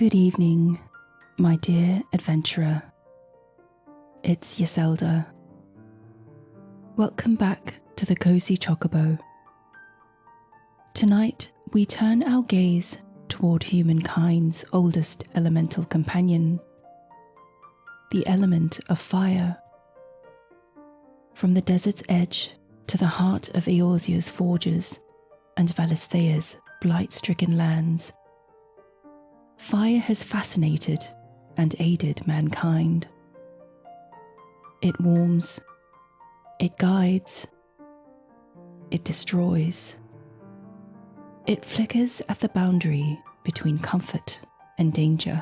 Good evening, my dear adventurer. It's Yisselda. Welcome back to the Cosy Chocobo. Tonight, we turn our gaze toward humankind's oldest elemental companion, the element of fire. From the desert's edge to the heart of Eorzea's forges and Valisthea's blight-stricken lands, fire has fascinated and aided mankind. It warms, it guides, it destroys. It flickers at the boundary between comfort and danger,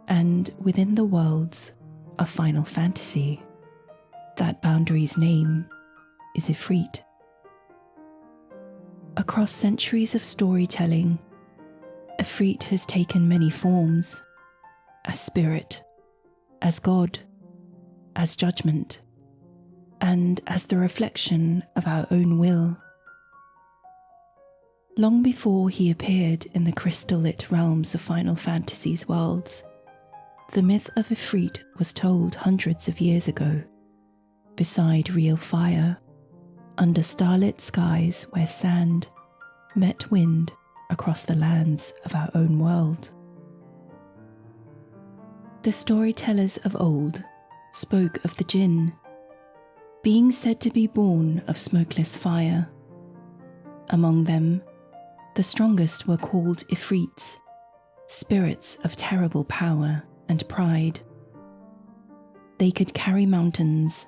and within the worlds of Final Fantasy, that boundary's name is Ifrit. Across centuries of storytelling, Ifrit has taken many forms, as spirit, as god, as judgment, and as the reflection of our own will. Long before he appeared in the crystal-lit realms of Final Fantasy's worlds, the myth of Ifrit was told hundreds of years ago, beside real fire, under starlit skies where sand met wind across the lands of our own world. The storytellers of old spoke of the Jinn, being said to be born of smokeless fire. Among them, the strongest were called Ifrits, spirits of terrible power and pride. They could carry mountains,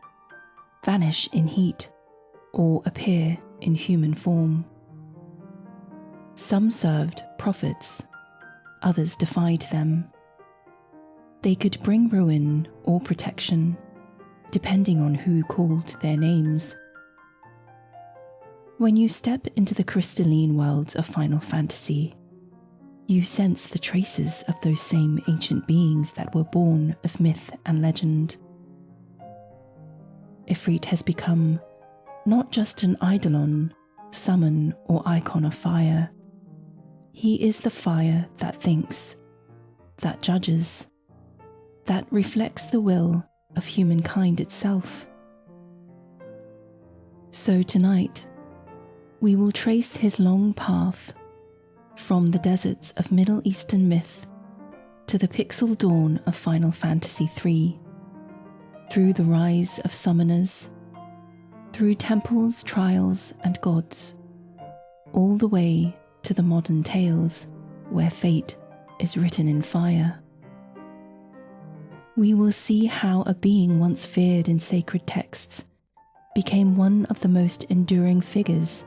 vanish in heat, or appear in human form. Some served prophets, others defied them. They could bring ruin or protection, depending on who called their names. When you step into the crystalline worlds of Final Fantasy, you sense the traces of those same ancient beings that were born of myth and legend. Ifrit has become not just an eidolon, summon, or icon of fire. He is the fire that thinks, that judges, that reflects the will of humankind itself. So tonight, we will trace his long path from the deserts of Middle Eastern myth to the pixel dawn of Final Fantasy III, through the rise of summoners, through temples, trials, and gods, all the way to the modern tales where fate is written in fire. We will see how a being once feared in sacred texts became one of the most enduring figures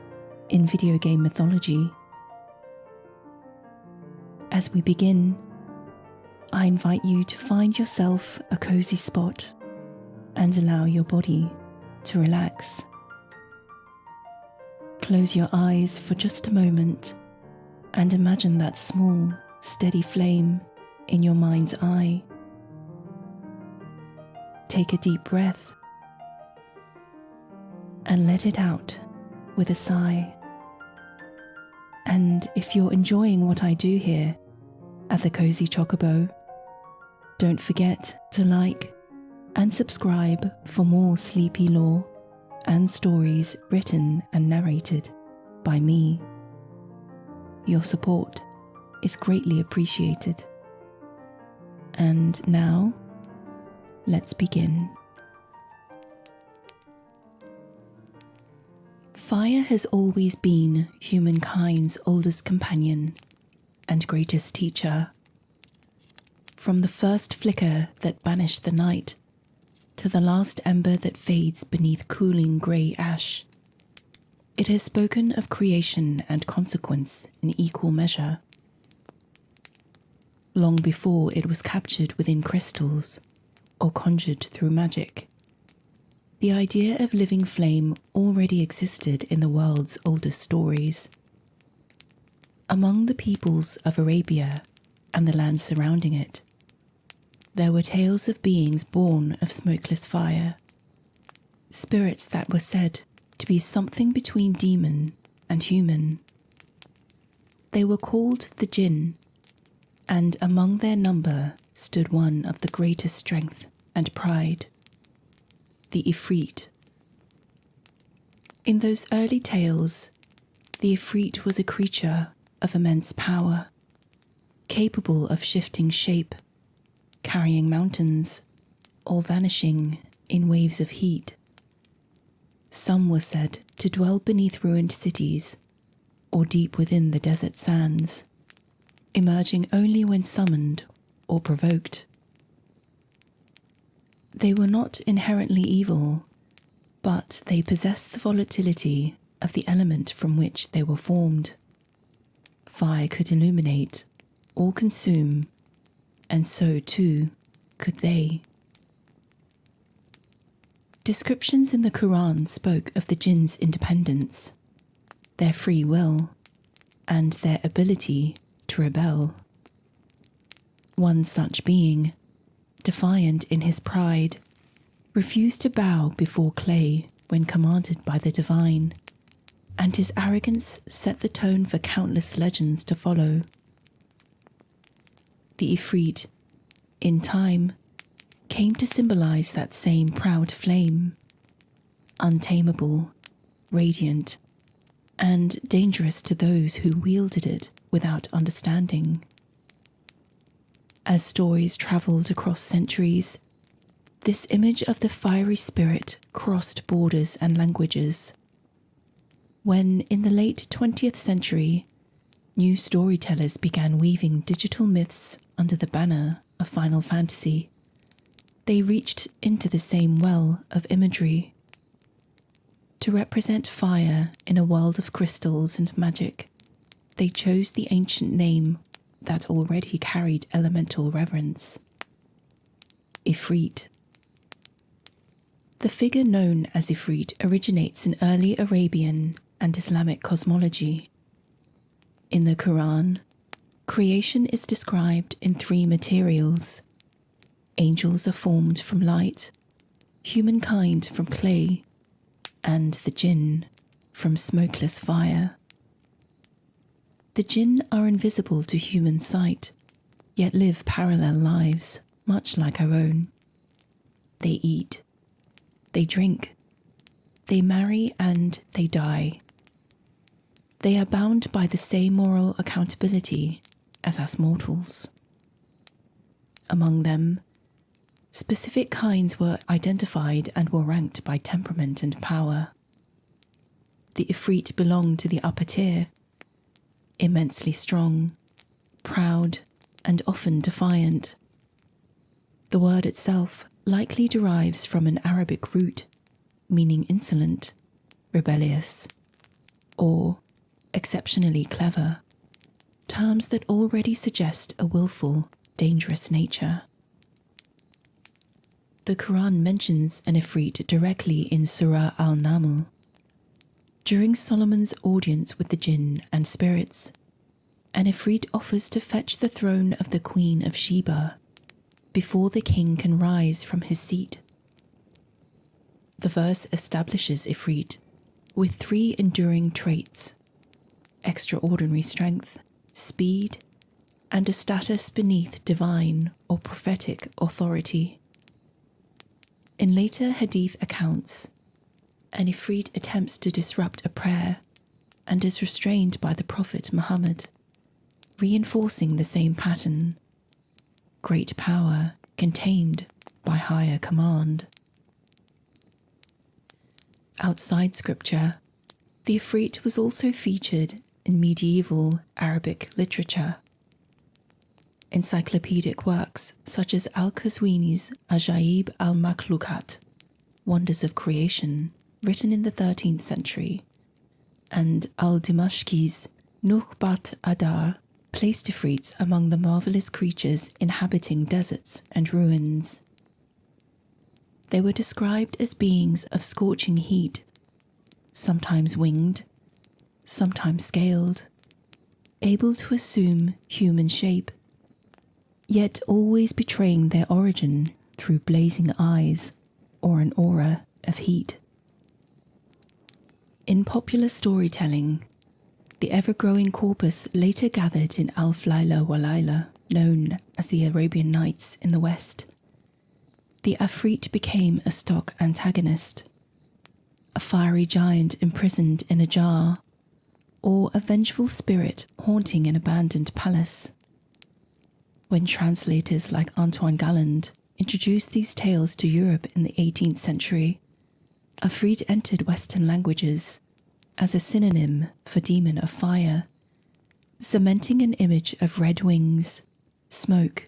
in video game mythology. As we begin, I invite you to find yourself a cozy spot and allow your body to relax. Close your eyes for just a moment and imagine that small, steady flame in your mind's eye. Take a deep breath and let it out with a sigh. And if you're enjoying what I do here at the Cosy Chocobo, don't forget to like and subscribe for more sleepy lore and stories written and narrated by me. Your support is greatly appreciated. And now, let's begin. Fire has always been humankind's oldest companion and greatest teacher. From the first flicker that banished the night to the last ember that fades beneath cooling grey ash, it has spoken of creation and consequence in equal measure. Long before it was captured within crystals or conjured through magic, the idea of living flame already existed in the world's oldest stories. Among the peoples of Arabia and the lands surrounding it, there were tales of beings born of smokeless fire, spirits that were said to be something between demon and human. They were called the Jinn, and among their number stood one of the greatest strength and pride, the Ifrit. In those early tales, the Ifrit was a creature of immense power, capable of shifting shape, carrying mountains, or vanishing in waves of heat. Some were said to dwell beneath ruined cities or deep within the desert sands, emerging only when summoned or provoked. They were not inherently evil, but they possessed the volatility of the element from which they were formed. Fire could illuminate or consume, and so too could they. Descriptions in the Quran spoke of the jinn's independence, their free will, and their ability to rebel. One such being, defiant in his pride, refused to bow before clay when commanded by the divine, and his arrogance set the tone for countless legends to follow. The Ifrit, in time, came to symbolize that same proud flame, untamable, radiant, and dangerous to those who wielded it without understanding. As stories traveled across centuries, this image of the fiery spirit crossed borders and languages. When, in the late 20th century, new storytellers began weaving digital myths under the banner of Final Fantasy, they reached into the same well of imagery. To represent fire in a world of crystals and magic, they chose the ancient name that already carried elemental reverence: Ifrit. The figure known as Ifrit originates in early Arabian and Islamic cosmology. In the Quran, creation is described in three materials. Angels are formed from light, humankind from clay, and the jinn from smokeless fire. The jinn are invisible to human sight, yet live parallel lives, much like our own. They eat, they drink, they marry, and they die. They are bound by the same moral accountability as us mortals. Among them, specific kinds were identified and were ranked by temperament and power. The Ifrit belonged to the upper tier, immensely strong, proud, and often defiant. The word itself likely derives from an Arabic root meaning insolent, rebellious, or exceptionally clever, terms that already suggest a willful, dangerous nature. The Quran mentions an Ifrit directly in Surah Al-Naml. During Solomon's audience with the jinn and spirits, an Ifrit offers to fetch the throne of the Queen of Sheba before the king can rise from his seat. The verse establishes Ifrit with three enduring traits: extraordinary strength, speed, and a status beneath divine or prophetic authority. In later Hadith accounts, an Ifrit attempts to disrupt a prayer and is restrained by the Prophet Muhammad, reinforcing the same pattern: great power contained by higher command. Outside scripture, the Ifrit was also featured in medieval Arabic literature. Encyclopedic works such as Al-Qazwini's Ajaib al-Makhlukat, Wonders of Creation, written in the 13th century, and Al-Dimashqi's Nukhbat Adar placed Ifrits among the marvelous creatures inhabiting deserts and ruins. They were described as beings of scorching heat, sometimes winged, sometimes scaled, able to assume human shape, yet always betraying their origin through blazing eyes or an aura of heat. In popular storytelling, the ever-growing corpus later gathered in Alf Laila wa Laila known as the Arabian Nights in the West, the Ifrit became a stock antagonist, a fiery giant imprisoned in a jar, or a vengeful spirit haunting an abandoned palace. When translators like Antoine Galland introduced these tales to Europe in the 18th century, Ifrit entered Western languages as a synonym for demon of fire, cementing an image of red wings, smoke,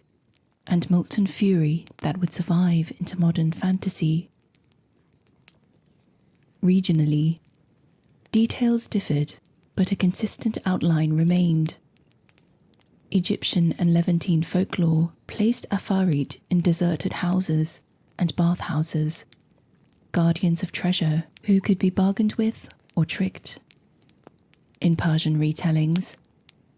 and molten fury that would survive into modern fantasy. Regionally, details differed, but a consistent outline remained. Egyptian and Levantine folklore placed Ifrit in deserted houses and bathhouses, guardians of treasure who could be bargained with or tricked. In Persian retellings,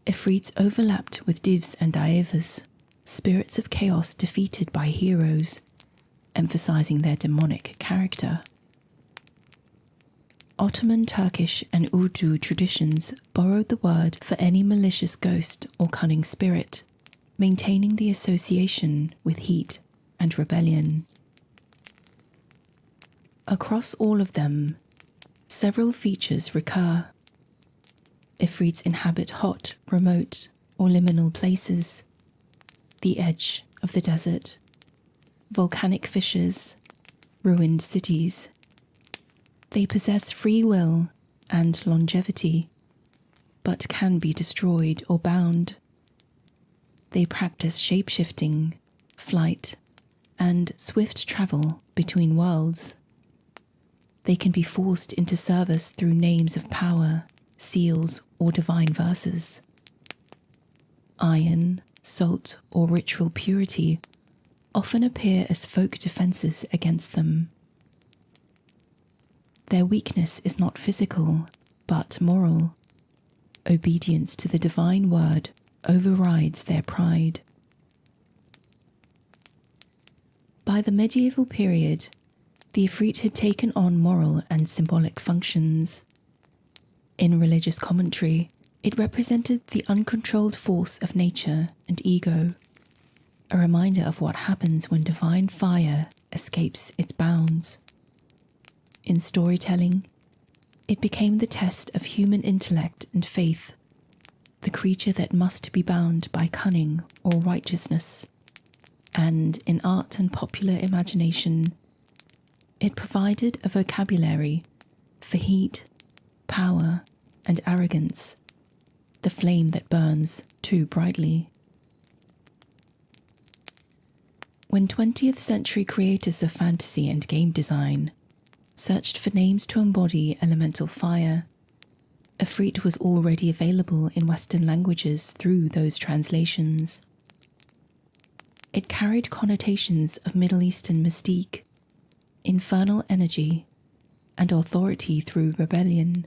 Ifrits overlapped with divs and daevas, spirits of chaos defeated by heroes, emphasizing their demonic character. Ottoman, Turkish, and Urdu traditions borrowed the word for any malicious ghost or cunning spirit, maintaining the association with heat and rebellion. Across all of them, several features recur. Ifrits inhabit hot, remote, or liminal places, the edge of the desert, volcanic fissures, ruined cities. They possess free will and longevity, but can be destroyed or bound. They practice shape-shifting, flight, and swift travel between worlds. They can be forced into service through names of power, seals, or divine verses. Iron, salt, or ritual purity often appear as folk defenses against them. Their weakness is not physical, but moral. Obedience to the divine word overrides their pride. By the medieval period, the Ifrit had taken on moral and symbolic functions. In religious commentary, it represented the uncontrolled force of nature and ego, a reminder of what happens when divine fire escapes its bounds. In storytelling, it became the test of human intellect and faith, the creature that must be bound by cunning or righteousness. And in art and popular imagination, it provided a vocabulary for heat, power, and arrogance, the flame that burns too brightly. When 20th century creators of fantasy and game design searched for names to embody elemental fire, Ifrit was already available in Western languages through those translations. It carried connotations of Middle Eastern mystique, infernal energy, and authority through rebellion,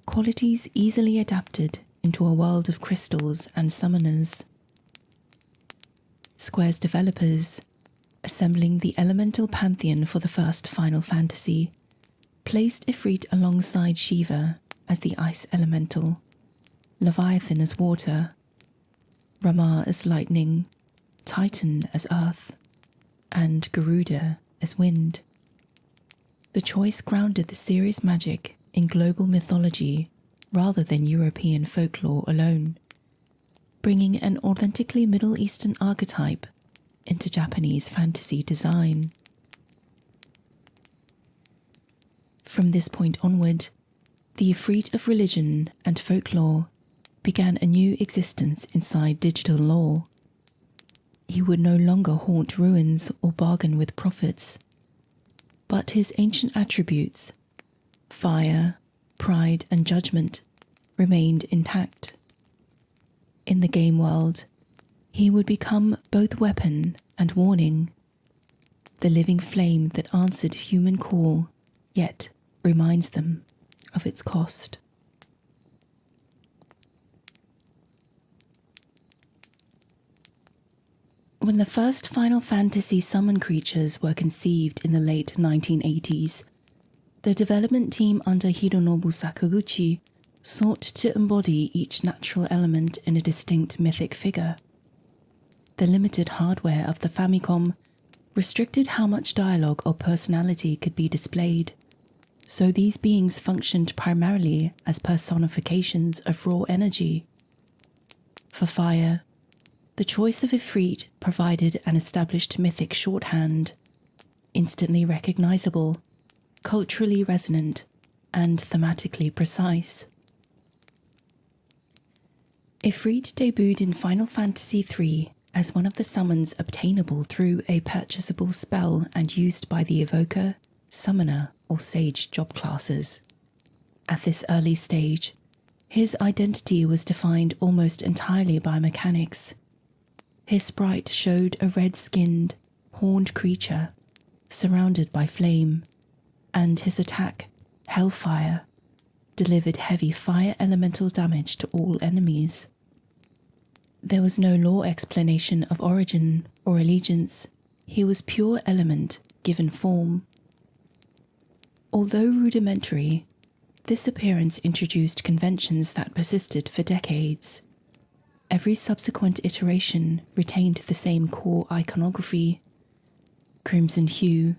qualities easily adapted into a world of crystals and summoners. Square's developers, assembling the elemental pantheon for the first Final Fantasy, placed Ifrit alongside Shiva as the ice elemental, Leviathan as water, Rama as lightning, Titan as earth, and Garuda as wind. The choice grounded the series' magic in global mythology rather than European folklore alone, bringing an authentically Middle Eastern archetype into Japanese fantasy design. From this point onward, the Ifrit of religion and folklore began a new existence inside digital lore. He would no longer haunt ruins or bargain with prophets, but his ancient attributes, fire, pride, and judgment, remained intact. In the game world, he would become both weapon and warning, the living flame that answered human call, yet reminds them of its cost. When the first Final Fantasy summon creatures were conceived in the late 1980s, the development team under Hironobu Sakaguchi sought to embody each natural element in a distinct mythic figure. the limited hardware of the Famicom restricted how much dialogue or personality could be displayed, so these beings functioned primarily as personifications of raw energy. For fire, the choice of Ifrit provided an established mythic shorthand, instantly recognizable, culturally resonant, and thematically precise. Ifrit debuted in Final Fantasy III as one of the summons obtainable through a purchasable spell and used by the Evoker, Summoner, or Sage job classes. At this early stage, his identity was defined almost entirely by mechanics. His sprite showed a red-skinned, horned creature surrounded by flame, and his attack, Hellfire, delivered heavy fire elemental damage to all enemies. There was no lore explanation of origin or allegiance. He was pure element given form. Although rudimentary, this appearance introduced conventions that persisted for decades. Every subsequent iteration retained the same core iconography: crimson hue,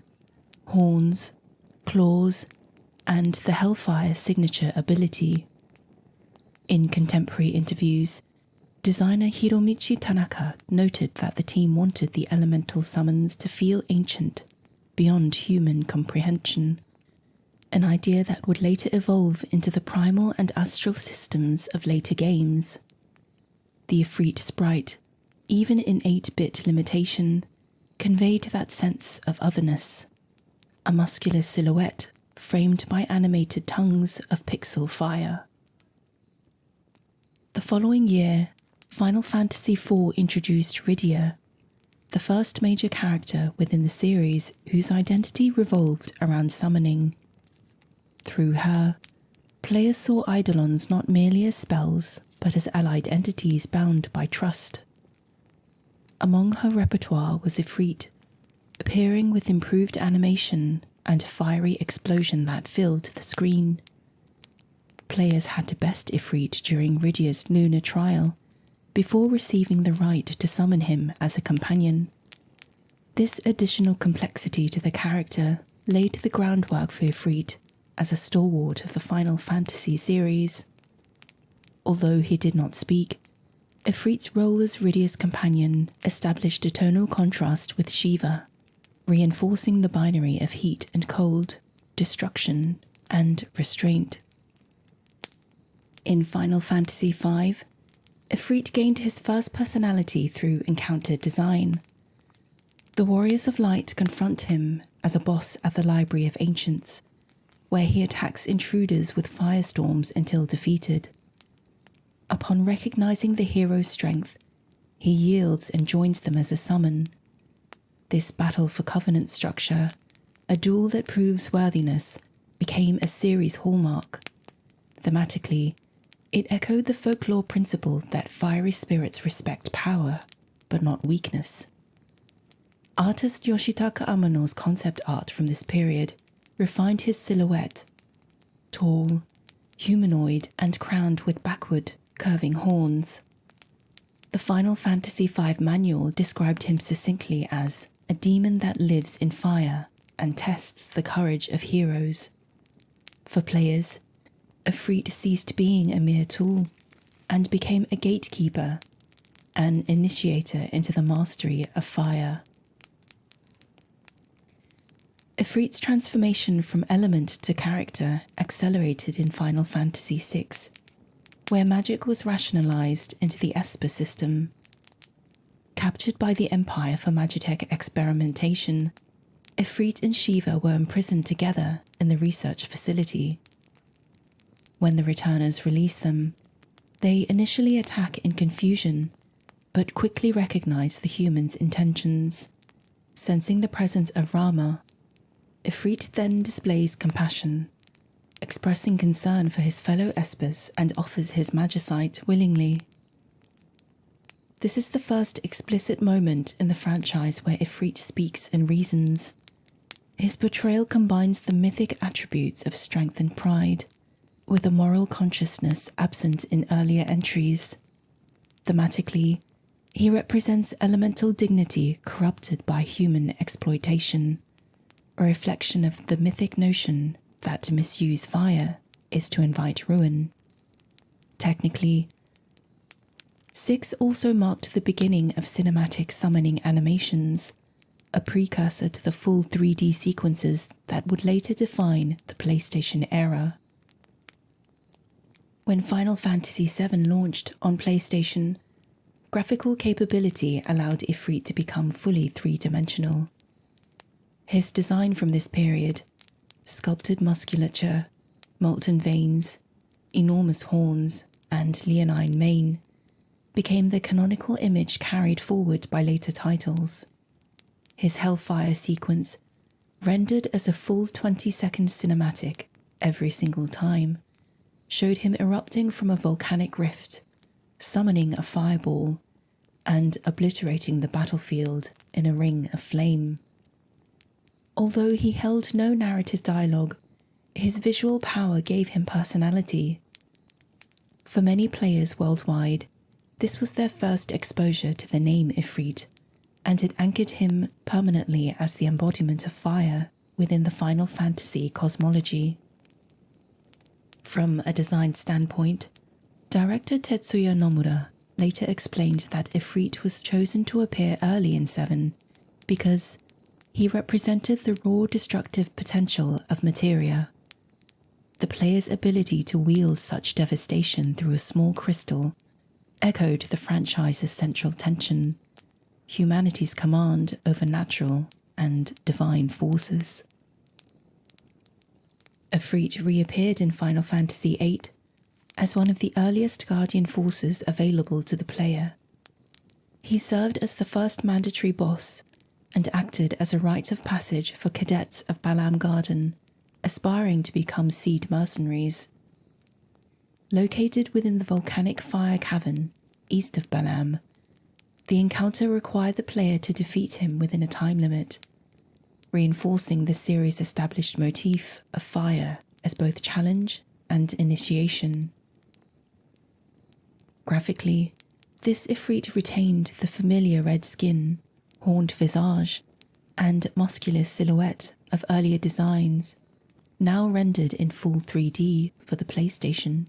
horns, claws, and the Hellfire signature ability. In contemporary interviews, designer Hiromichi Tanaka noted that the team wanted the elemental summons to feel ancient, beyond human comprehension, an idea that would later evolve into the primal and astral systems of later games. The Ifrit sprite, even in 8-bit limitation, conveyed that sense of otherness, a muscular silhouette framed by animated tongues of pixel fire. The following year, Final Fantasy IV introduced Rydia, the first major character within the series whose identity revolved around summoning. Through her, players saw Eidolons not merely as spells, but as allied entities bound by trust. Among her repertoire was Ifrit, appearing with improved animation and a fiery explosion that filled the screen. Players had to best Ifrit during Rydia's lunar trial, before receiving the right to summon him as a companion. This additional complexity to the character laid the groundwork for Ifrit as a stalwart of the Final Fantasy series. Although he did not speak, Ifrit's role as Rydia's companion established a tonal contrast with Shiva, reinforcing the binary of heat and cold, destruction and restraint. In Final Fantasy V, Ifrit gained his first personality through encounter design. The Warriors of Light confront him as a boss at the Library of Ancients, where he attacks intruders with firestorms until defeated. Upon recognizing the hero's strength, he yields and joins them as a summon. This battle for Covenant structure, a duel that proves worthiness, became a series hallmark. Thematically, it echoed the folklore principle that fiery spirits respect power, but not weakness. Artist Yoshitaka Amano's concept art from this period refined his silhouette, tall, humanoid, and crowned with backward, curving horns. The Final Fantasy V manual described him succinctly as a demon that lives in fire and tests the courage of heroes. For players, Ifrit ceased being a mere tool and became a gatekeeper, an initiator into the mastery of fire. Ifrit's transformation from element to character accelerated in Final Fantasy VI, where magic was rationalized into the Esper system. Captured by the Empire for Magitech experimentation, Ifrit and Shiva were imprisoned together in the research facility. When the returners release them, they initially attack in confusion, but quickly recognize the humans' intentions. Sensing the presence of Rama, Ifrit then displays compassion, expressing concern for his fellow Espers and offers his magicite willingly. This is the first explicit moment in the franchise where Ifrit speaks and reasons. His portrayal combines the mythic attributes of strength and pride with a moral consciousness absent in earlier entries. Thematically, He represents elemental dignity corrupted by human exploitation, a reflection of the mythic notion that to misuse fire is to invite ruin. Technically, 6 also marked the beginning of cinematic summoning animations, a precursor to the full 3D sequences that would later define the PlayStation era. When Final Fantasy VII launched on PlayStation, graphical capability allowed Ifrit to become fully three-dimensional. His design from this period, sculpted musculature, molten veins, enormous horns, and leonine mane, became the canonical image carried forward by later titles. His Hellfire sequence, rendered as a full 20-second cinematic every single time, showed him erupting from a volcanic rift, summoning a fireball, and obliterating the battlefield in a ring of flame. Although he held no narrative dialogue, his visual power gave him personality. For many players worldwide, this was their first exposure to the name Ifrit, and it anchored him permanently as the embodiment of fire within the Final Fantasy cosmology. From a design standpoint, director Tetsuya Nomura later explained that Ifrit was chosen to appear early in 7 because he represented the raw destructive potential of materia. The player's ability to wield such devastation through a small crystal echoed the franchise's central tension, humanity's command over natural and divine forces. Ifrit reappeared in Final Fantasy VIII as one of the earliest Guardian forces available to the player. He served as the first mandatory boss and acted as a rite of passage for cadets of Balam Garden, aspiring to become Seed mercenaries. Located within the volcanic fire cavern east of Balam, the encounter required the player to defeat him within a time limit, reinforcing the series' established motif of fire as both challenge and initiation. Graphically, this Ifrit retained the familiar red skin, horned visage, and muscular silhouette of earlier designs, now rendered in full 3D for the PlayStation.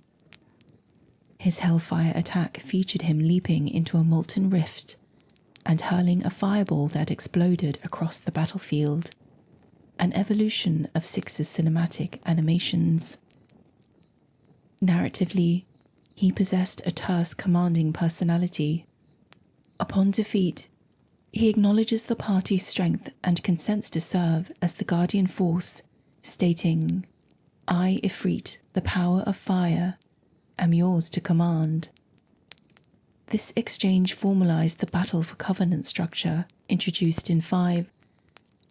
His Hellfire attack featured him leaping into a molten rift and hurling a fireball that exploded across the battlefield, an evolution of 6's cinematic animations. Narratively, he possessed a terse, commanding personality. Upon defeat, he acknowledges the party's strength and consents to serve as the Guardian Force, stating, "I, Ifrit, the power of fire, am yours to command." This exchange formalized the Battle for Covenant structure introduced in 5,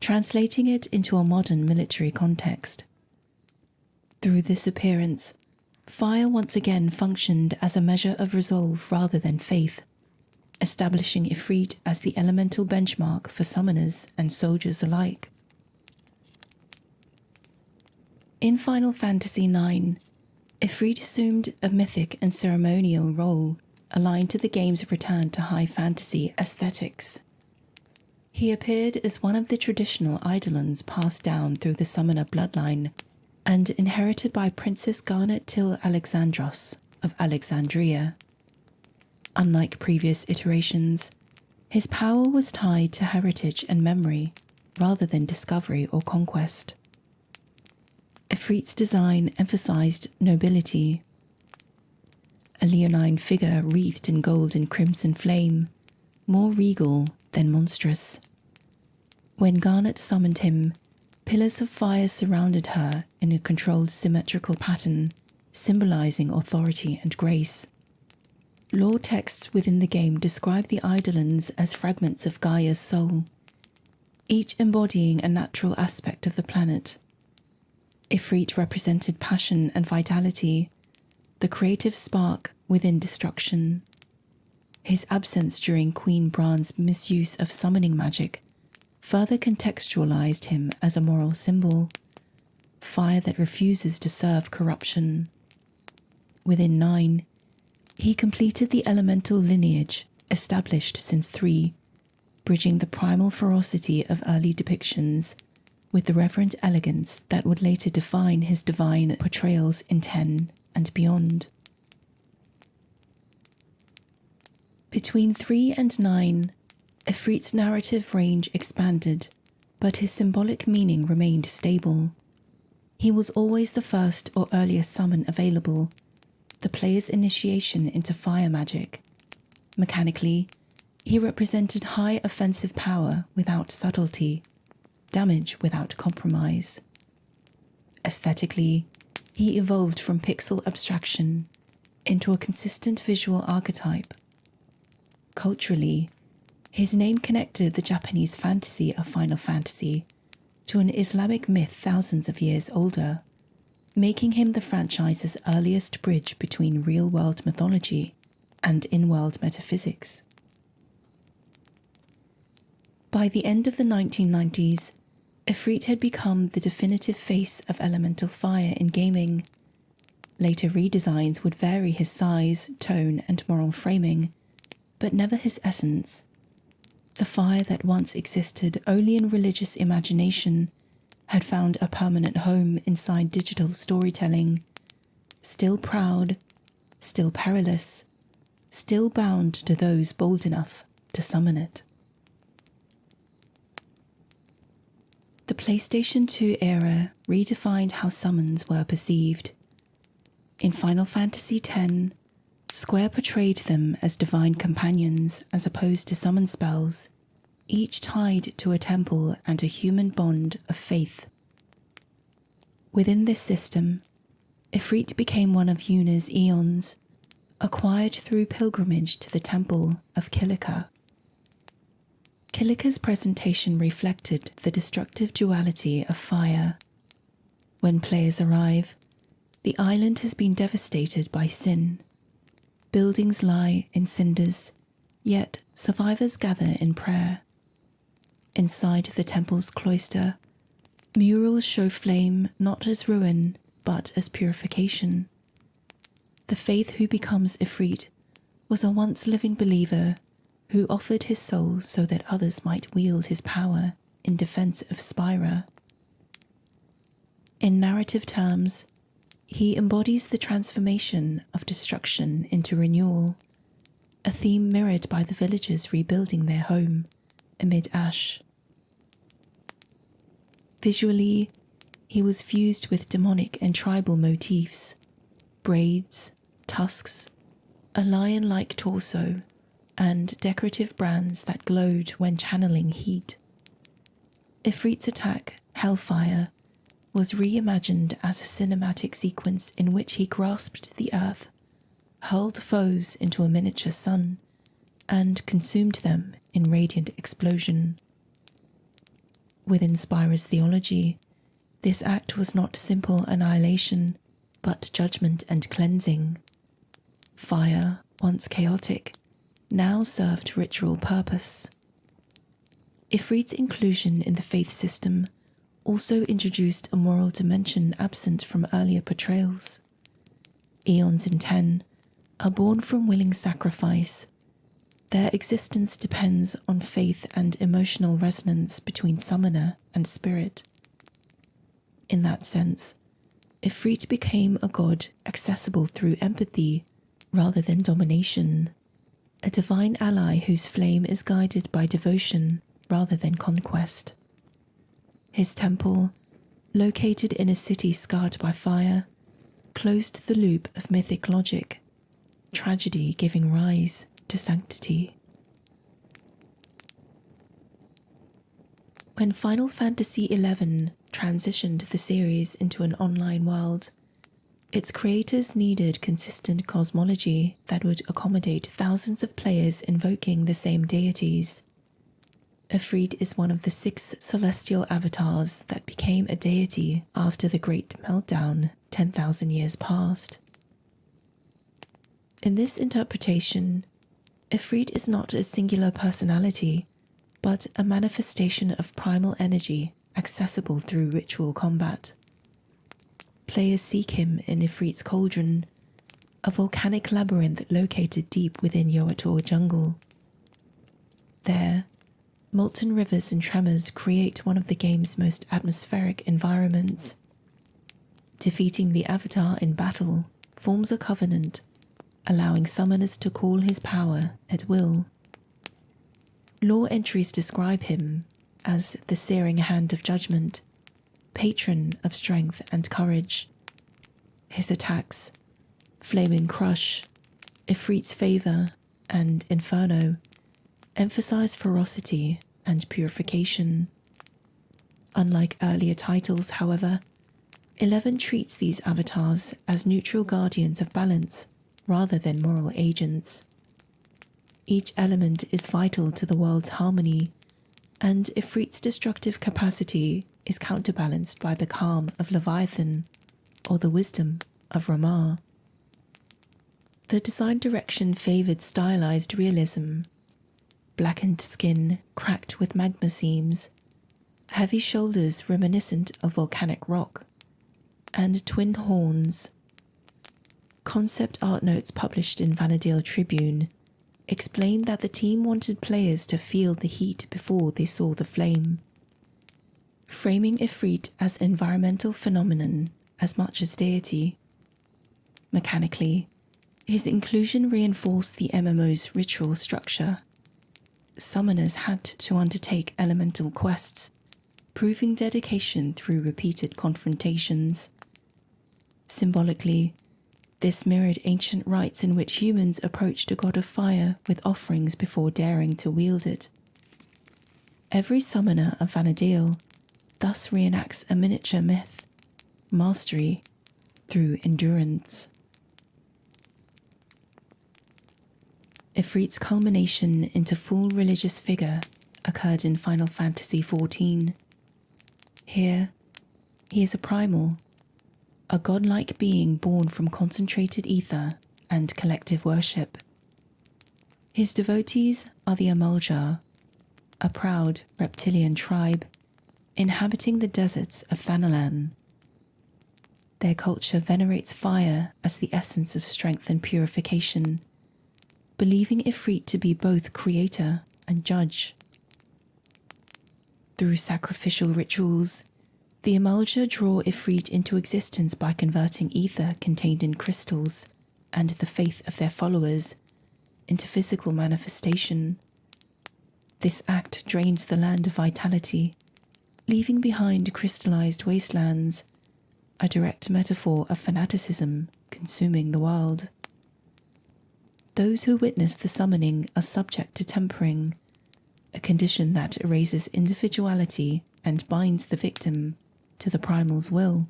translating it into a modern military context. Through this appearance, fire once again functioned as a measure of resolve rather than faith, establishing Ifrit as the elemental benchmark for summoners and soldiers alike. In Final Fantasy IX, Ifrit assumed a mythic and ceremonial role aligned to the game's return to high fantasy aesthetics. He appeared as one of the traditional eidolons passed down through the summoner bloodline and inherited by Princess Garnet Till Alexandros of Alexandria. Unlike previous iterations, his power was tied to heritage and memory rather than discovery or conquest. Ifrit's design emphasized nobility. A leonine figure wreathed in gold and crimson flame, more regal than monstrous. When Garnet summoned him, pillars of fire surrounded her in a controlled symmetrical pattern, symbolizing authority and grace. Lore texts within the game describe the eidolons as fragments of Gaia's soul, each embodying a natural aspect of the planet. Ifrit represented passion and vitality, the creative spark within destruction. His absence during Queen Bran's misuse of summoning magic further contextualized him as a moral symbol, fire that refuses to serve corruption. Within 9, he completed the elemental lineage, established since 3, bridging the primal ferocity of early depictions with the reverent elegance that would later define his divine portrayals in 10 and beyond. Between 3 and 9, Ifrit's narrative range expanded, but his symbolic meaning remained stable. He was always the first or earliest summon available, the player's initiation into fire magic. Mechanically, he represented high offensive power without subtlety, damage without compromise. Aesthetically, he evolved from pixel abstraction into a consistent visual archetype. Culturally, his name connected the Japanese fantasy of Final Fantasy to an Islamic myth thousands of years older, making him the franchise's earliest bridge between real-world mythology and in-world metaphysics. By the end of the 1990s, Ifrit had become the definitive face of elemental fire in gaming. Later redesigns would vary his size, tone, and moral framing, but never his essence. The fire that once existed only in religious imagination had found a permanent home inside digital storytelling, still proud, still perilous, still bound to those bold enough to summon it. The PlayStation 2 era redefined how summons were perceived. In Final Fantasy X, Square portrayed them as divine companions as opposed to summon spells, each tied to a temple and a human bond of faith. Within this system, Ifrit became one of Yuna's eons, acquired through pilgrimage to the temple of Kilika. Kilika's presentation reflected the destructive duality of fire. When players arrive, the island has been devastated by sin. Buildings lie in cinders, yet survivors gather in prayer. Inside the temple's cloister, murals show flame not as ruin, but as purification. The faith who becomes Ifrit was a once living believer who offered his soul so that others might wield his power in defense of Spyra. In narrative terms, he embodies the transformation of destruction into renewal, a theme mirrored by the villagers rebuilding their home amid ash. Visually, he was fused with demonic and tribal motifs, braids, tusks, a lion-like torso, and decorative brands that glowed when channeling heat. Ifrit's attack, Hellfire, was reimagined as a cinematic sequence in which he grasped the earth, hurled foes into a miniature sun, and consumed them in radiant explosion. Within Spyra's theology, this act was not simple annihilation, but judgment and cleansing. Fire, once chaotic, now served ritual purpose. Ifrit's inclusion in the faith system also introduced a moral dimension absent from earlier portrayals. Eons in 10 are born from willing sacrifice. Their existence depends on faith and emotional resonance between summoner and spirit. In that sense, Ifrit became a god accessible through empathy rather than domination, a divine ally whose flame is guided by devotion rather than conquest. His temple, located in a city scarred by fire, closed the loop of mythic logic, tragedy giving rise to sanctity. When Final Fantasy XI transitioned the series into an online world, its creators needed consistent cosmology that would accommodate thousands of players invoking the same deities. Ifrit is one of the 6 celestial avatars that became a deity after the Great Meltdown 10,000 years past. In this interpretation, Ifrit is not a singular personality, but a manifestation of primal energy accessible through ritual combat. Players seek him in Ifrit's cauldron, a volcanic labyrinth located deep within Yoator jungle. There, molten rivers and tremors create one of the game's most atmospheric environments. Defeating the Avatar in battle forms a covenant, allowing summoners to call his power at will. Lore entries describe him as the searing hand of judgment, patron of strength and courage. His attacks, Flaming Crush, Ifrit's Favor, and Inferno, emphasize ferocity and purification. Unlike earlier titles, however, 11 treats these avatars as neutral guardians of balance rather than moral agents. Each element is vital to the world's harmony, and Ifrit's destructive capacity is counterbalanced by the calm of Leviathan or the wisdom of Ramah. The design direction favored stylized realism. Blackened skin cracked with magma seams, heavy shoulders reminiscent of volcanic rock, and twin horns. Concept art notes published in Vana'diel Tribune explained that the team wanted players to feel the heat before they saw the flame, framing Ifrit as environmental phenomenon as much as deity. Mechanically, his inclusion reinforced the MMO's ritual structure. Summoners had to undertake elemental quests, proving dedication through repeated confrontations. Symbolically, this mirrored ancient rites in which humans approached a god of fire with offerings before daring to wield it. Every summoner of Vana'diel thus reenacts a miniature myth, mastery through endurance. Ifrit's culmination into full religious figure occurred in Final Fantasy XIV. Here, he is a primal, a godlike being born from concentrated ether and collective worship. His devotees are the Amaljar, a proud reptilian tribe inhabiting the deserts of Thanalan. Their culture venerates fire as the essence of strength and purification, believing Ifrit to be both creator and judge. Through sacrificial rituals, the Amalja draw Ifrit into existence by converting ether contained in crystals and the faith of their followers into physical manifestation. This act drains the land of vitality, leaving behind crystallized wastelands, a direct metaphor of fanaticism consuming the world. Those who witness the summoning are subject to tempering, a condition that erases individuality and binds the victim to the primal's will.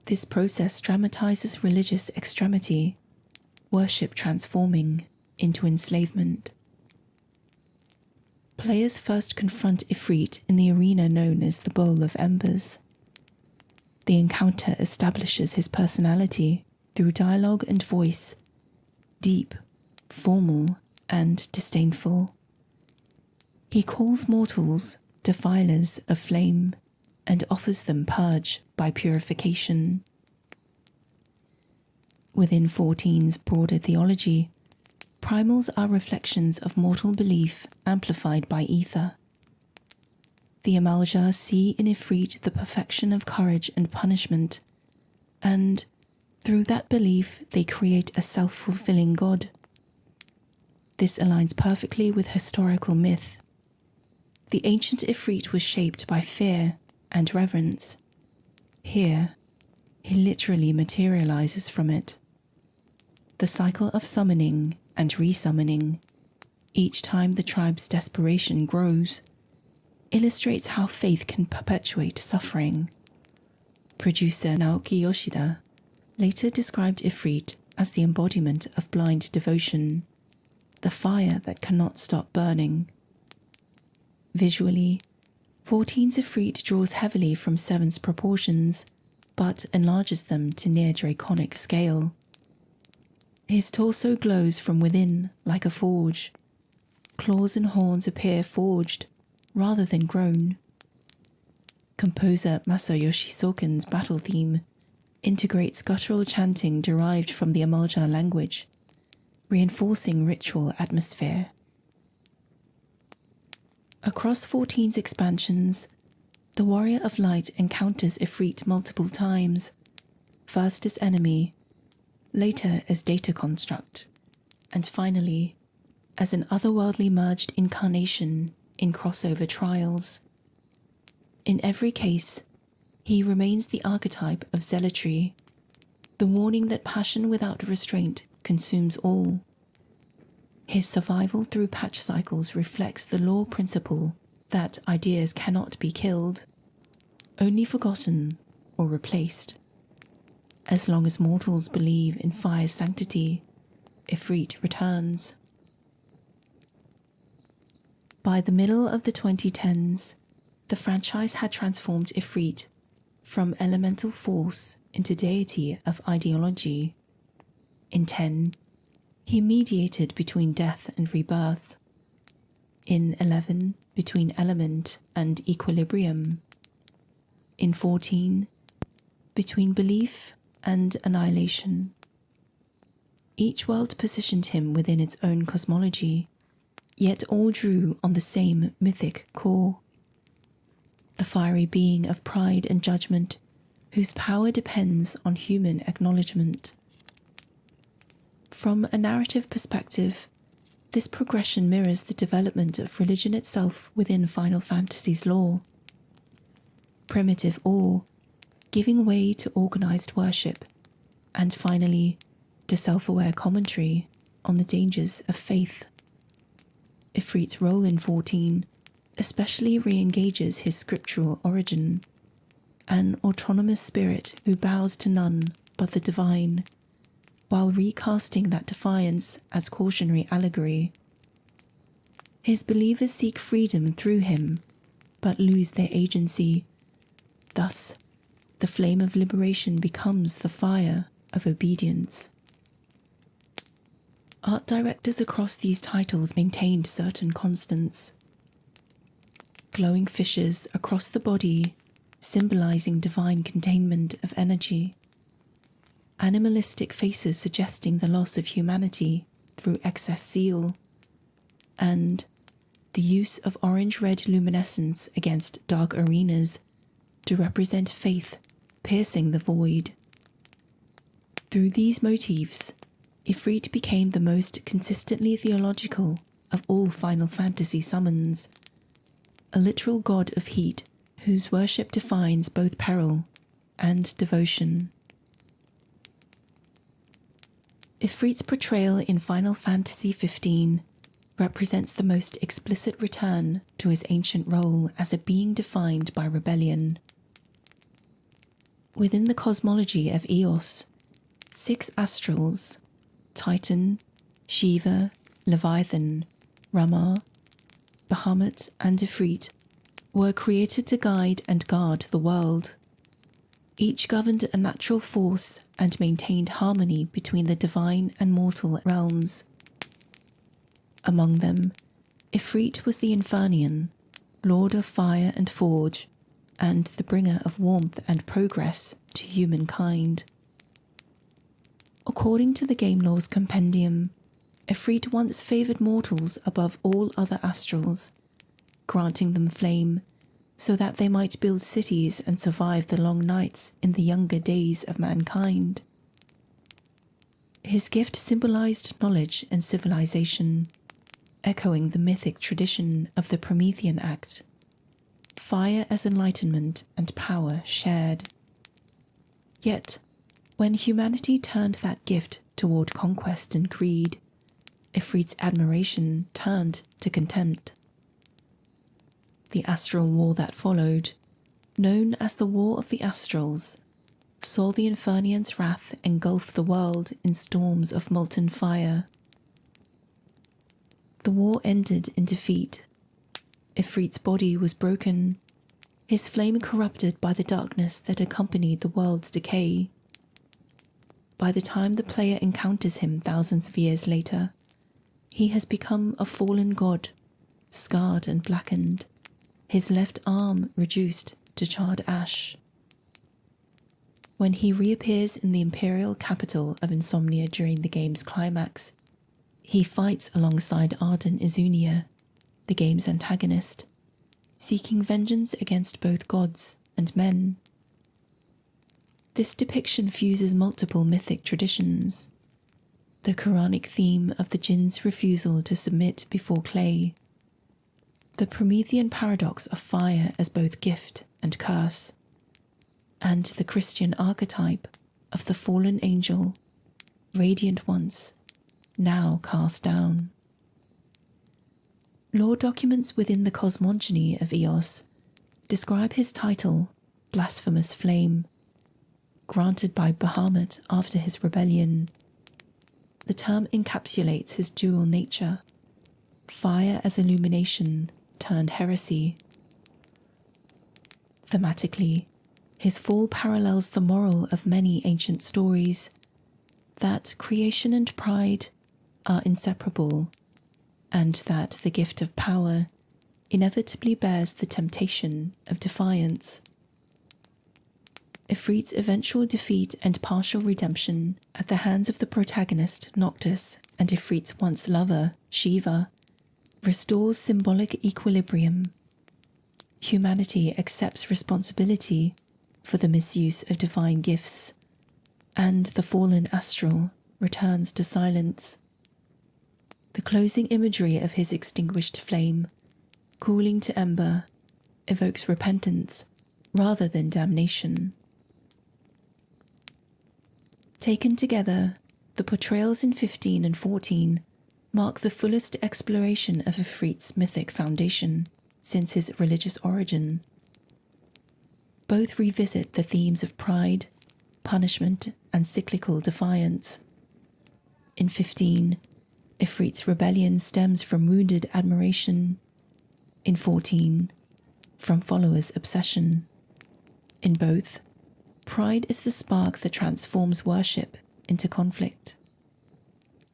This process dramatizes religious extremity, worship transforming into enslavement. Players first confront Ifrit in the arena known as the Bowl of Embers. The encounter establishes his personality through dialogue and voice, deep, formal, and disdainful. He calls mortals defilers of flame and offers them purge by purification. Within 14's broader theology, primals are reflections of mortal belief amplified by ether. The Amalja see in Ifrit the perfection of courage and punishment, and through that belief they create a self-fulfilling god. This aligns perfectly with historical myth. The ancient Ifrit was shaped by fear and reverence. Here, he literally materializes from it. The cycle of summoning and resummoning, each time the tribe's desperation grows, illustrates how faith can perpetuate suffering. Producer Naoki Yoshida later described Ifrit as the embodiment of blind devotion, the fire that cannot stop burning. Visually, 14's Ifrit draws heavily from 7's proportions, but enlarges them to near draconic scale. His torso glows from within like a forge. Claws and horns appear forged rather than grown. Composer Masayoshi Soken's battle theme integrates guttural chanting derived from the Amalja language, reinforcing ritual atmosphere. Across 14's expansions, the Warrior of Light encounters Ifrit multiple times, first as enemy, later as data construct, and finally as an otherworldly merged incarnation in crossover trials. In every case, he remains the archetype of zealotry, the warning that passion without restraint consumes all. His survival through patch cycles reflects the law principle that ideas cannot be killed, only forgotten or replaced. As long as mortals believe in fire's sanctity, Ifrit returns. By the middle of the 2010s, the franchise had transformed Ifrit from elemental force into deity of ideology. In 10, he mediated between death and rebirth. In 11, between element and equilibrium. In 14, between belief and annihilation. Each world positioned him within its own cosmology, yet all drew on the same mythic core. The fiery being of pride and judgment, whose power depends on human acknowledgement. From a narrative perspective, this progression mirrors the development of religion itself within Final Fantasy's lore. Primitive awe, giving way to organized worship, and finally, to self-aware commentary on the dangers of faith. Ifrit's role in 14 especially re-engages his scriptural origin, an autonomous spirit who bows to none but the divine, while recasting that defiance as cautionary allegory. His believers seek freedom through him, but lose their agency. Thus, the flame of liberation becomes the fire of obedience. Art directors across these titles maintained certain constants. Glowing fissures across the body, symbolizing divine containment of energy. Animalistic faces suggesting the loss of humanity through excess zeal. And the use of orange-red luminescence against dark arenas to represent faith piercing the void. Through these motifs, Ifrit became the most consistently theological of all Final Fantasy summons, a literal god of heat whose worship defines both peril and devotion. Ifrit's portrayal in Final Fantasy XV represents the most explicit return to his ancient role as a being defined by rebellion. Within the cosmology of Eos, 6 astrals, Titan, Shiva, Leviathan, Rama, Bahamut, and Ifrit, were created to guide and guard the world. Each governed a natural force and maintained harmony between the divine and mortal realms. Among them, Ifrit was the Infernian, lord of fire and forge, and the bringer of warmth and progress to humankind. According to the Game Lore's compendium, Ifrit once favoured mortals above all other astrals, granting them flame so that they might build cities and survive the long nights in the younger days of mankind. His gift symbolized knowledge and civilization, echoing the mythic tradition of the Promethean Act, fire as enlightenment and power shared. Yet, when humanity turned that gift toward conquest and greed, Ifrit's admiration turned to contempt. The astral war that followed, known as the War of the Astrals, saw the Infernian's wrath engulf the world in storms of molten fire. The war ended in defeat. Ifrit's body was broken, his flame corrupted by the darkness that accompanied the world's decay. By the time the player encounters him thousands of years later, he has become a fallen god, scarred and blackened, his left arm reduced to charred ash. When he reappears in the imperial capital of Insomnia during the game's climax, he fights alongside Arden Izunia, the game's antagonist, seeking vengeance against both gods and men. This depiction fuses multiple mythic traditions. The Quranic theme of the jinn's refusal to submit before clay, the Promethean paradox of fire as both gift and curse, and the Christian archetype of the fallen angel, radiant once, now cast down. Lore documents within the cosmogony of Eos describe his title, Blasphemous Flame, granted by Bahamut after his rebellion. The term encapsulates his dual nature, fire as illumination turned heresy. Thematically, his fall parallels the moral of many ancient stories, that creation and pride are inseparable, and that the gift of power inevitably bears the temptation of defiance. Ifrit's eventual defeat and partial redemption at the hands of the protagonist Noctis and Ifrit's once lover Shiva restores symbolic equilibrium. Humanity accepts responsibility for the misuse of divine gifts, and the fallen astral returns to silence. The closing imagery of his extinguished flame, cooling to ember, evokes repentance rather than damnation. Taken together, the portrayals in 15 and 14 mark the fullest exploration of Ifrit's mythic foundation since his religious origin. Both revisit the themes of pride, punishment, and cyclical defiance. In 15, Ifrit's rebellion stems from wounded admiration. In 14, from followers' obsession. In both, pride is the spark that transforms worship into conflict.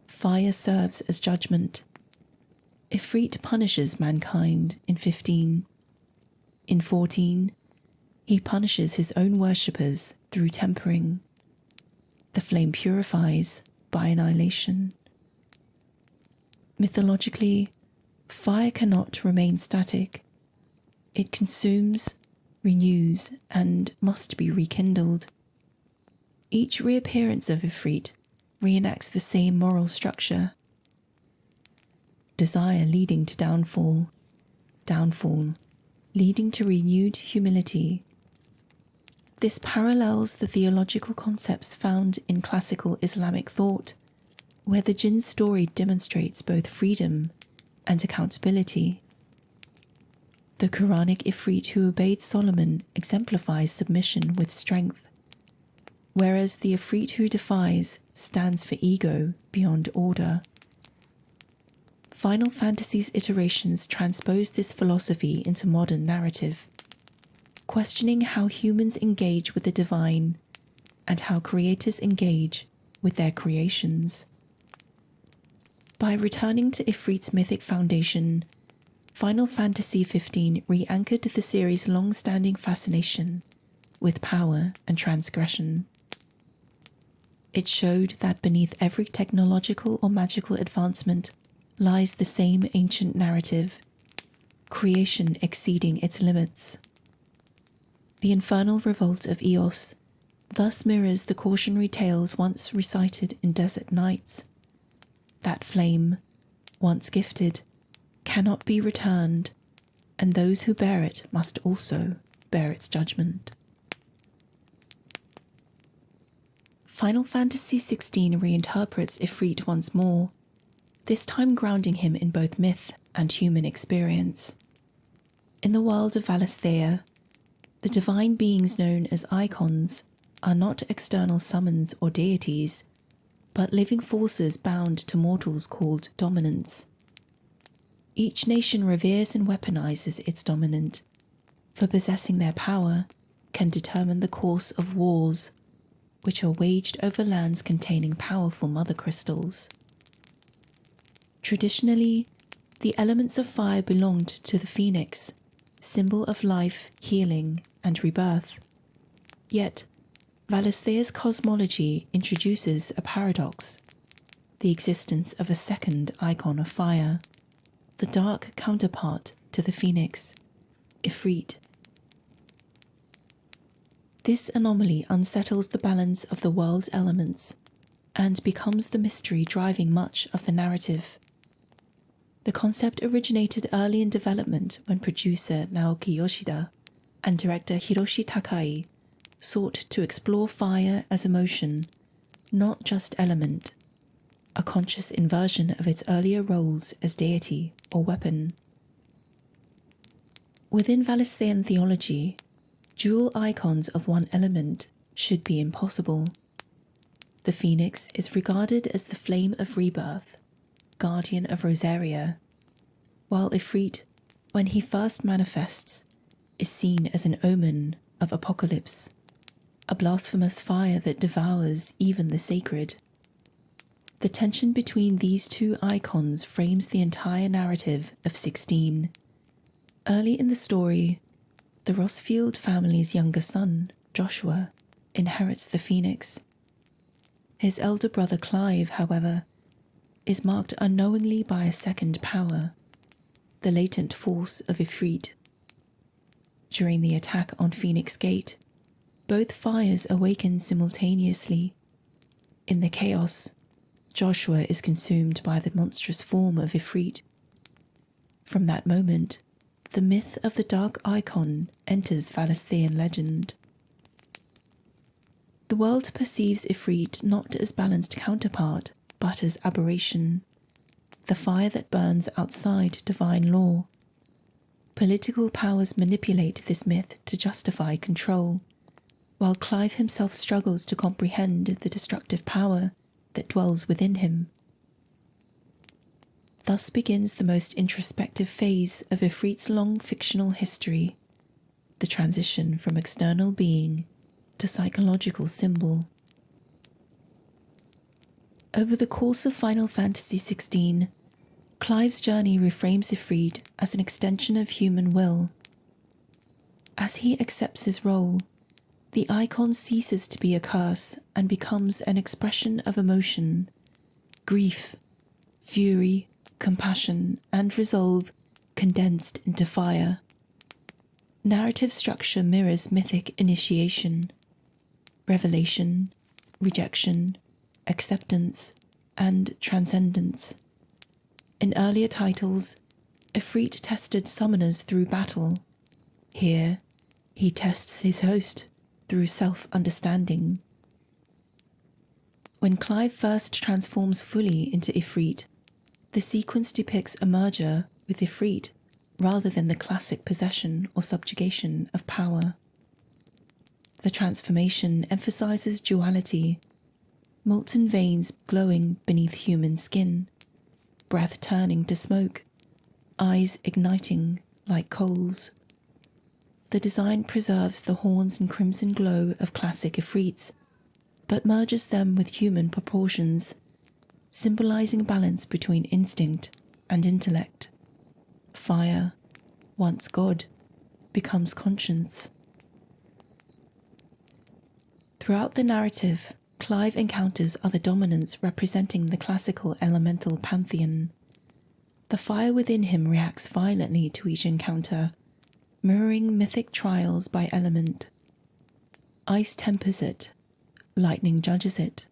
Fire serves as judgment. Ifrit punishes mankind in 15. In 14, he punishes his own worshippers through tempering. The flame purifies by annihilation. Mythologically, fire cannot remain static. It consumes, renews, and must be rekindled. Each reappearance of Ifrit reenacts the same moral structure. Desire leading to downfall, downfall leading to renewed humility. This parallels the theological concepts found in classical Islamic thought, where the jinn's story demonstrates both freedom and accountability. The Quranic Ifrit who obeyed Solomon exemplifies submission with strength, whereas the Ifrit who defies stands for ego beyond order. Final Fantasy's iterations transpose this philosophy into modern narrative, questioning how humans engage with the divine and how creators engage with their creations. By returning to Ifrit's mythic foundation, Final Fantasy XV re-anchored the series' long-standing fascination with power and transgression. It showed that beneath every technological or magical advancement lies the same ancient narrative, creation exceeding its limits. The infernal revolt of Eos thus mirrors the cautionary tales once recited in Desert Nights. That flame, once gifted, cannot be returned, and those who bear it must also bear its judgment. Final Fantasy XVI reinterprets Ifrit once more, this time grounding him in both myth and human experience. In the world of Valisthea, the divine beings known as icons are not external summons or deities, but living forces bound to mortals called dominants. Each nation reveres and weaponizes its dominant, for possessing their power can determine the course of wars, which are waged over lands containing powerful mother crystals. Traditionally, the elements of fire belonged to the phoenix, symbol of life, healing, and rebirth. Yet, Valisthea's cosmology introduces a paradox, the existence of a second icon of fire, the dark counterpart to the phoenix, Ifrit. This anomaly unsettles the balance of the world's elements and becomes the mystery driving much of the narrative. The concept originated early in development when producer Naoki Yoshida and director Hiroshi Takai sought to explore fire as emotion, not just element, a conscious inversion of its earlier roles as deity or weapon. Within Valisthian theology, dual icons of one element should be impossible. The phoenix is regarded as the flame of rebirth, guardian of Rosaria, while Ifrit, when he first manifests, is seen as an omen of apocalypse, a blasphemous fire that devours even the sacred. The tension between these two icons frames the entire narrative of 16. Early in the story, the Rossfield family's younger son, Joshua, inherits the phoenix. His elder brother Clive, however, is marked unknowingly by a second power, the latent force of Ifrit. During the attack on Phoenix Gate, both fires awaken simultaneously. In the chaos, Joshua is consumed by the monstrous form of Ifrit. From that moment, the myth of the dark icon enters Valisthian legend. The world perceives Ifrit not as balanced counterpart, but as aberration, the fire that burns outside divine law. Political powers manipulate this myth to justify control, while Clive himself struggles to comprehend the destructive power that dwells within him. Thus begins the most introspective phase of Ifrit's long fictional history, the transition from external being to psychological symbol. Over the course of Final Fantasy XVI, Clive's journey reframes Ifrit as an extension of human will. As he accepts his role, the icon ceases to be a curse and becomes an expression of emotion, grief, fury, compassion, and resolve condensed into fire. Narrative structure mirrors mythic initiation, revelation, rejection, acceptance, and transcendence. In earlier titles, Ifrit tested summoners through battle. Here, he tests his host through self-understanding. When Clive first transforms fully into Ifrit, the sequence depicts a merger with Ifrit rather than the classic possession or subjugation of power. The transformation emphasizes duality, molten veins glowing beneath human skin, breath turning to smoke, eyes igniting like coals. The design preserves the horns and crimson glow of classic Ifrits, but merges them with human proportions, symbolizing balance between instinct and intellect. Fire, once God, becomes conscience. Throughout the narrative, Clive encounters other dominants representing the classical elemental pantheon. The fire within him reacts violently to each encounter, mirroring mythic trials by element. Ice tempers it, lightning judges it,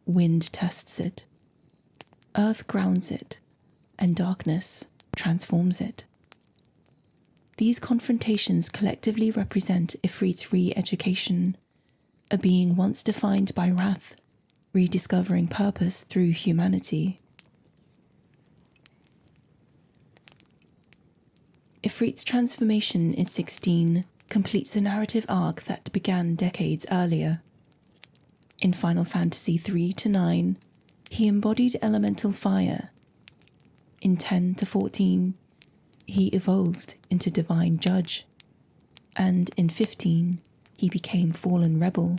wind tests it, earth grounds it, and darkness transforms it. These confrontations collectively represent Ifrit's re-education, a being once defined by wrath, rediscovering purpose through humanity. Ifrit's transformation in 16 completes a narrative arc that began decades earlier. In Final Fantasy 3 to 9, he embodied elemental fire. In 10 to 14, he evolved into divine judge. And in 15, he became fallen rebel.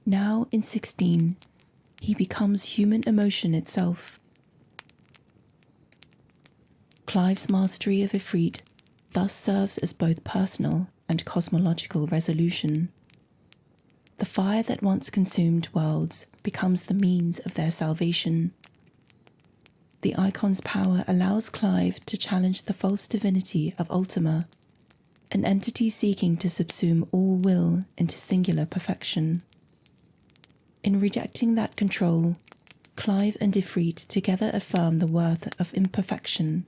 Now in 16, he becomes human emotion itself. Clive's mastery of Ifrit thus serves as both personal and cosmological resolution. The fire that once consumed worlds becomes the means of their salvation. The icon's power allows Clive to challenge the false divinity of Ultima, an entity seeking to subsume all will into singular perfection. In rejecting that control, Clive and Ifrit together affirm the worth of imperfection,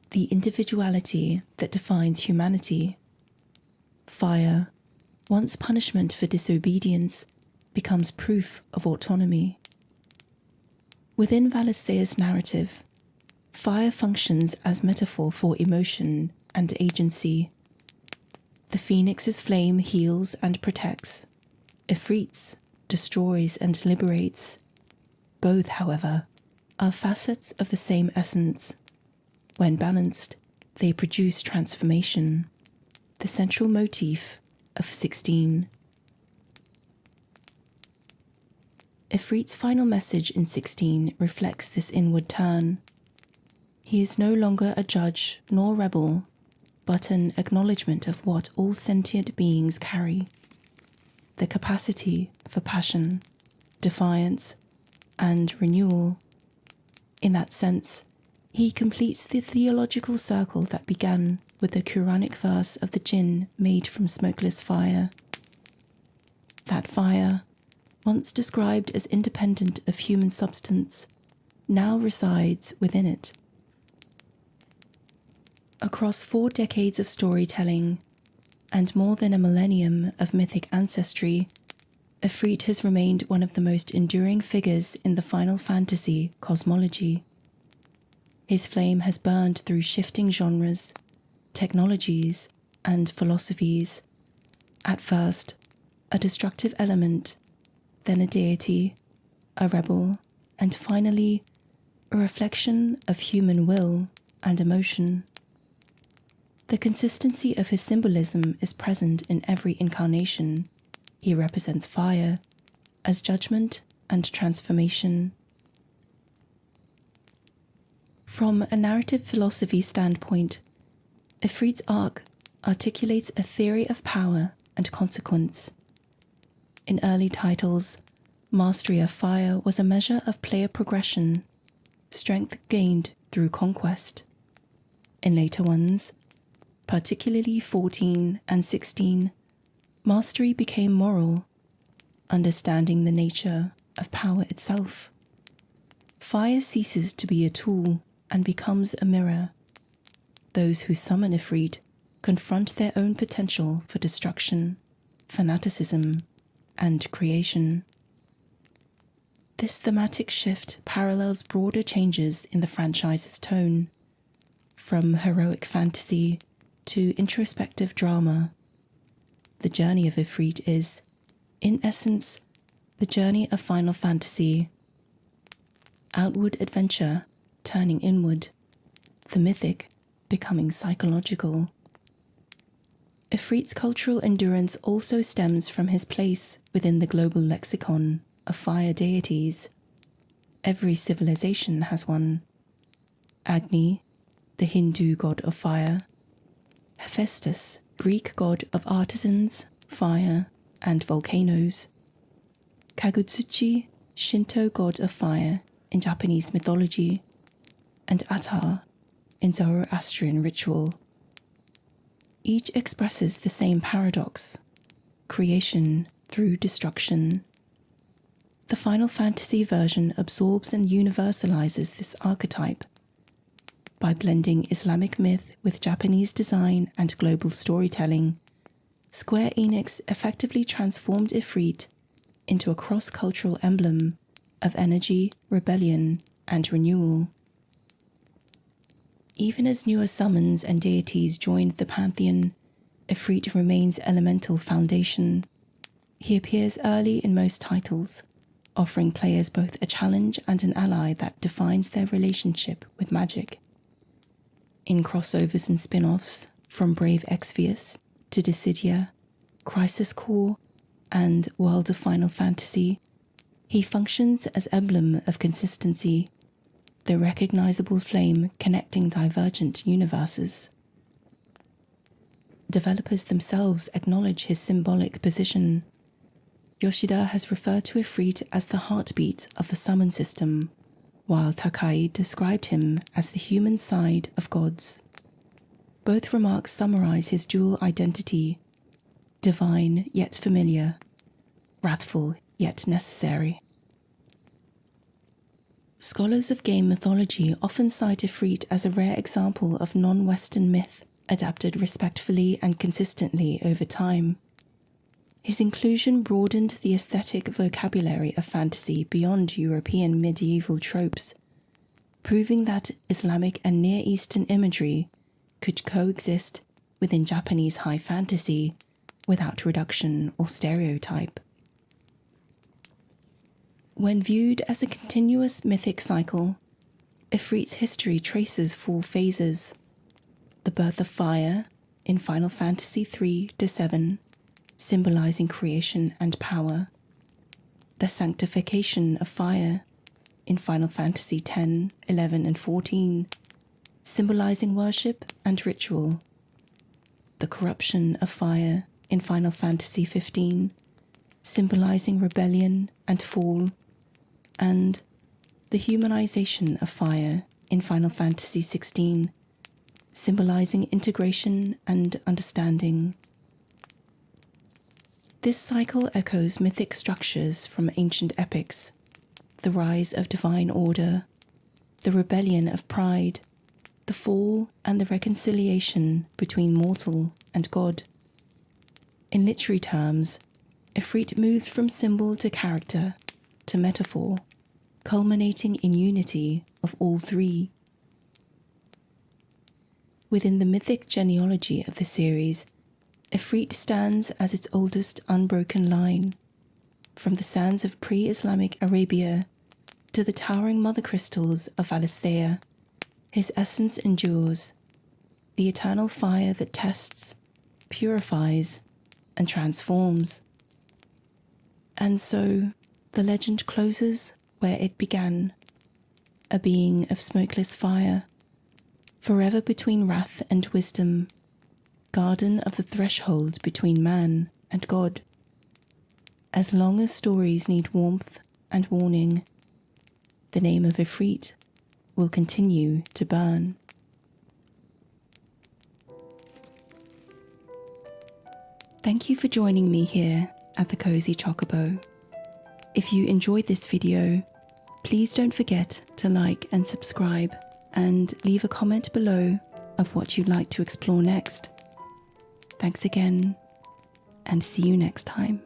the individuality that defines humanity. Fire, once punishment for disobedience, becomes proof of autonomy. Within Valisthea's narrative, fire functions as metaphor for emotion and agency. The phoenix's flame heals and protects. Ifrit's destroys and liberates. Both, however, are facets of the same essence. When balanced, they produce transformation, the central motif of 16. Ifrit's final message in 16 reflects this inward turn. He is no longer a judge nor rebel, but an acknowledgement of what all sentient beings carry: the capacity for passion, defiance, and renewal. In that sense, he completes the theological circle that began with the Quranic verse of the jinn made from smokeless fire. That fire, once described as independent of human substance, now resides within it. Across 4 decades of storytelling and more than a millennium of mythic ancestry, Ifrit has remained one of the most enduring figures in the Final Fantasy cosmology. His flame has burned through shifting genres, technologies, and philosophies. At first, a destructive element, then a deity, a rebel, and finally, a reflection of human will and emotion. The consistency of his symbolism is present in every incarnation. He represents fire as judgment and transformation. From a narrative philosophy standpoint, Ifrit's arc articulates a theory of power and consequence. In early titles, mastery of fire was a measure of player progression, strength gained through conquest. In later ones, particularly 14 and 16, mastery became moral, understanding the nature of power itself. Fire ceases to be a tool and becomes a mirror. Those who summon Ifrit confront their own potential for destruction, fanaticism, and creation. This thematic shift parallels broader changes in the franchise's tone, from heroic fantasy to introspective drama. The journey of Ifrit is, in essence, the journey of Final Fantasy. Outward adventure turning inward, the mythic becoming psychological. Ifrit's cultural endurance also stems from his place within the global lexicon of fire deities. Every civilization has one. Agni, the Hindu god of fire; Hephaestus, Greek god of artisans, fire, and volcanoes; Kagutsuchi, Shinto god of fire in Japanese mythology; and Atar in Zoroastrian ritual. Each expresses the same paradox: creation through destruction. The Final Fantasy version absorbs and universalizes this archetype. By blending Islamic myth with Japanese design and global storytelling, Square Enix effectively transformed Ifrit into a cross-cultural emblem of energy, rebellion, and renewal. Even as newer summons and deities joined the pantheon, Ifrit remains elemental foundation. He appears early in most titles, offering players both a challenge and an ally that defines their relationship with magic. In crossovers and spin-offs, from Brave Exvius to Dissidia, Crisis Core, and World of Final Fantasy, he functions as emblem of consistency, the recognizable flame connecting divergent universes. Developers themselves acknowledge his symbolic position. Yoshida has referred to Ifrit as the heartbeat of the summon system, while Takai described him as the human side of gods. Both remarks summarize his dual identity, divine yet familiar, wrathful yet necessary. Scholars of game mythology often cite Ifrit as a rare example of non-Western myth adapted respectfully and consistently over time. His inclusion broadened the aesthetic vocabulary of fantasy beyond European medieval tropes, proving that Islamic and Near Eastern imagery could coexist within Japanese high fantasy without reduction or stereotype. When viewed as a continuous mythic cycle, Ifrit's history traces 4 phases: the birth of fire in Final Fantasy III-7, symbolizing creation and power; the sanctification of fire in Final Fantasy X, 11, and 14, symbolizing worship and ritual; the corruption of fire in Final Fantasy XV, symbolizing rebellion and fall; and the humanization of fire in Final Fantasy XVI, symbolizing integration and understanding. This cycle echoes mythic structures from ancient epics: the rise of divine order, the rebellion of pride, the fall and the reconciliation between mortal and God. In literary terms, Ifrit moves from symbol to character to metaphor, culminating in unity of all 3. Within the mythic genealogy of the series, Ifrit stands as its oldest unbroken line. From the sands of pre-Islamic Arabia to the towering mother crystals of Aetherial, his essence endures, the eternal fire that tests, purifies, and transforms. And so, the legend closes where it began, a being of smokeless fire, forever between wrath and wisdom, guardian of the threshold between man and God. As long as stories need warmth and warning, the name of Ifrit will continue to burn. Thank you for joining me here at the Cosy Chocobo. If you enjoyed this video, please don't forget to like and subscribe, and leave a comment below of what you'd like to explore next. Thanks again, and see you next time.